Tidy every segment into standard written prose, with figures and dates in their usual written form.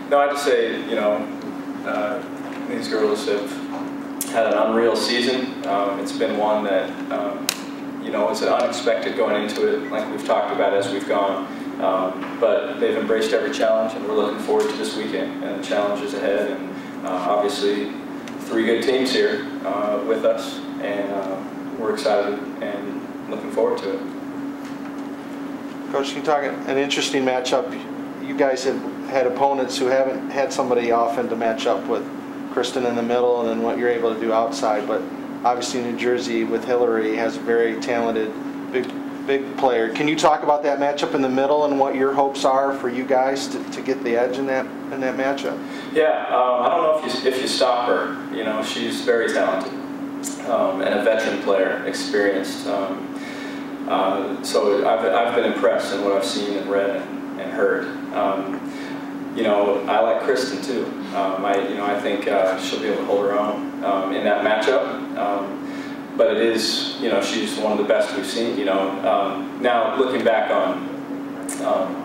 No, I'd just say, these girls have had an unreal season. It's been one that, was unexpected going into it, like we've talked about as we've gone. But they've embraced every challenge, and we're looking forward to this weekend and the challenges ahead. And obviously, 3 good teams here with us, and we're excited and looking forward to it. Coach, you talk an interesting matchup. You guys have had opponents who haven't had somebody often to match up with. Kristen in the middle, and then what you're able to do outside. But obviously, New Jersey with Hillary has a very talented, big player. Can you talk about that matchup in the middle and what your hopes are for you guys to get the edge in that matchup? Yeah, I don't know if you stop her. She's very talented and a veteran player, experienced. So I've been impressed in what I've seen and read and heard. I like Kristen too. I think she'll be able to hold her own in that matchup. But it is, she's one of the best we've seen. Now looking back on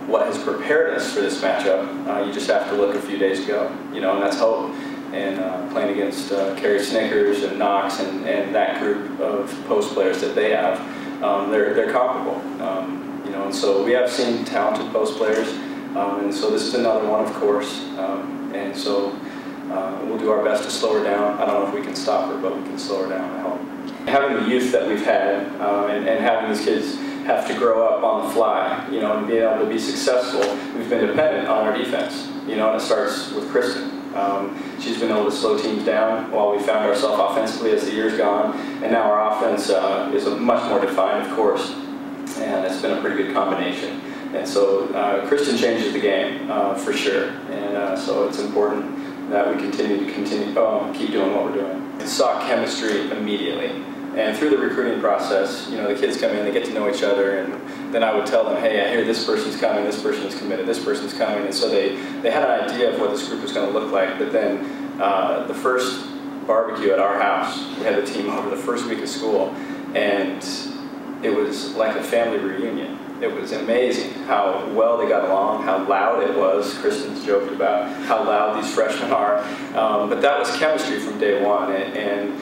what has prepared us for this matchup, you just have to look a few days ago, and that's hope. And playing against Carrie Snickers and Knox and that group of post players that they have, they're comparable. And so we have seen talented post players, and so this is another one, of course. And so we'll do our best to slow her down. I don't know if we can stop her, but we can slow her down, I hope. Having the youth that we've had, and having these kids have to grow up on the fly, and being able to be successful, we've been dependent on our defense, and it starts with Kristen. She's been able to slow teams down while we found ourselves offensively as the year's gone, and now our offense is much more defined, of course, and it's been a pretty good combination. And so Kristen changes the game for sure, and so it's important that we keep doing what we're doing. We saw chemistry immediately, and through the recruiting process, the kids come in, they get to know each other, and then I would tell them, hey, I hear this person's coming, this person's committed, this person's coming, and so they had an idea of what this group was going to look like. But then the first barbecue at our house, we had the team over the first week of school, and it was like a family reunion. It was amazing how well they got along, how loud it was. Kristen's joked about how loud these freshmen are. But that was chemistry from day one. And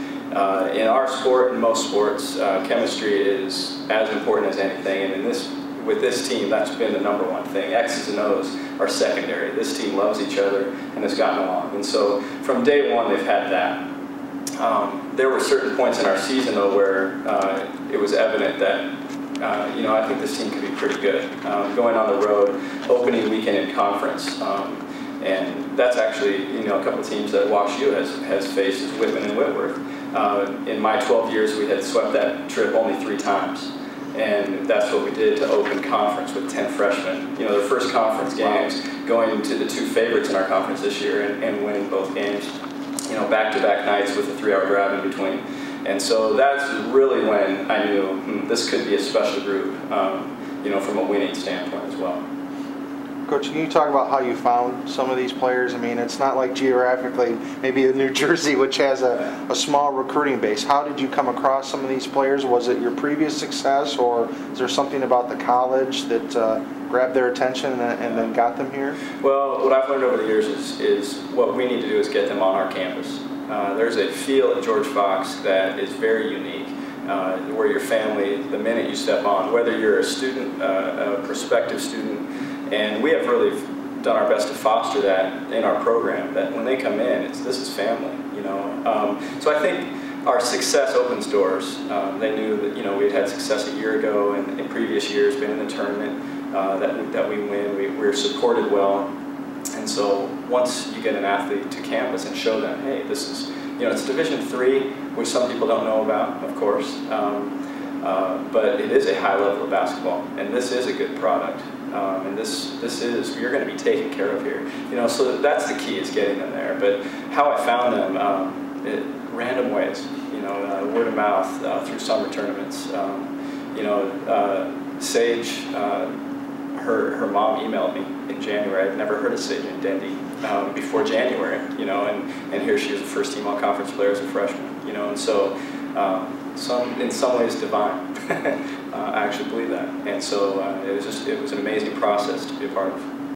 in our sport and most sports, chemistry is as important as anything. And with this team, that's been the #1 thing. X's and O's are secondary. This team loves each other and has gotten along. And so from day one, they've had that. There were certain points in our season, though, where it was evident that I think this team could be pretty good. Going on the road, opening weekend in conference, and that's actually, a couple teams that Wash U has faced is Whitman and Whitworth. In my 12 years, we had swept that trip only 3 times. And that's what we did to open conference with 10 freshmen. Their first conference games, going to the 2 favorites in our conference this year and winning both games. Back-to-back nights with a 3-hour drive in between. And so that's really when I knew this could be a special group, from a winning standpoint as well. Coach, can you talk about how you found some of these players? I mean, it's not like geographically, maybe in New Jersey, which has a small recruiting base. How did you come across some of these players? Was it your previous success, or is there something about the college that grabbed their attention and then got them here? Well, what I've learned over the years is what we need to do is get them on our campus. There's a feel at George Fox that is very unique, where your family, the minute you step on, whether you're a student, a prospective student, and we have really done our best to foster that in our program, that when they come in, this is family, So I think our success opens doors. They knew that, we had success a year ago and in previous years, been in the tournament, that we win. We're supported well. And so once you get an athlete to campus and show them, hey, this is, it's Division III, which some people don't know about, of course, but it is a high level of basketball, and this is a good product, and you're going to be taken care of here. So that's the key, is getting them there. But how I found them, random ways, word of mouth, through summer tournaments. Sage, her mom emailed me in January. I'd never heard of Sage and Dendy before January, and here she is, a first team all-conference player as a freshman, and so in some ways divine. I actually believe that, and so it was an amazing process to be a part of.